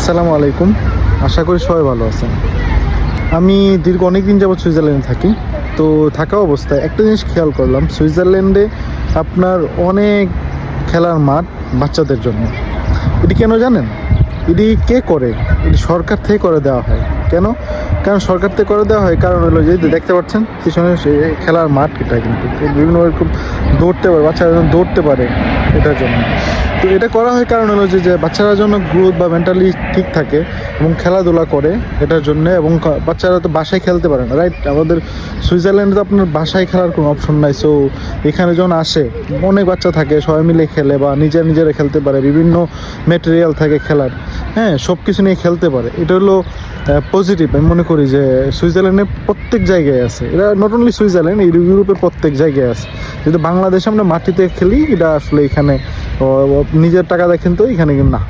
আসসালামু আলাইকুম। আশা করি সবাই ভালো আছেন। আমি দীর্ঘ অনেক দিন যাবৎ সুইজারল্যান্ডে থাকি। তো থাকা অবস্থায় একটা জিনিস খেয়াল করলাম, সুইজারল্যান্ডে আপনার অনেক খেলার মাঠ বাচ্চাদের জন্য। এটি কেন জানেন? এটি কে করে? এটি সরকার থেকে করে দেওয়া হয়। কেন? কারণ সরকার থেকে করে দেওয়া হয় কারণ হলো যে দেখতে পাচ্ছেন পিছনে খেলার মাঠ, এটা কিন্তু বিভিন্নভাবে খুব দৌড়তে পারে, বাচ্চারা যেন দৌড়তে পারে এটার জন্য। তো এটা করা হয় কারণ হলো যে বাচ্চারা যেন গ্রোথ বা মেন্টালি ঠিক থাকে এবং খেলাধুলা করে এটার জন্য। এবং বাচ্চারা তো বাসায় খেলতে পারে না, রাইট? আমাদের সুইজারল্যান্ডে তো আপনার বাসায় খেলার কোনো অপশন নাই। সো এখানে যখন আসে অনেক বাচ্চা থাকে, সবাই মিলে খেলে বা নিজেরা খেলতে পারে, বিভিন্ন ম্যাটেরিয়াল থাকে খেলার, হ্যাঁ, সব কিছু নিয়ে খেলতে পারে। এটা হলো পজিটিভ। আমি মনে করি যে সুইজারল্যান্ডে প্রত্যেক জায়গায় আছে, এটা নট অনলি সুইজারল্যান্ড, ইউরোপের প্রত্যেক জায়গায় আছে। যদি বাংলাদেশে আমরা মাটিতে খেলি, এটা আসলে এখানে নিজের টাকা দেখেন তো এখানে কিন্তু না।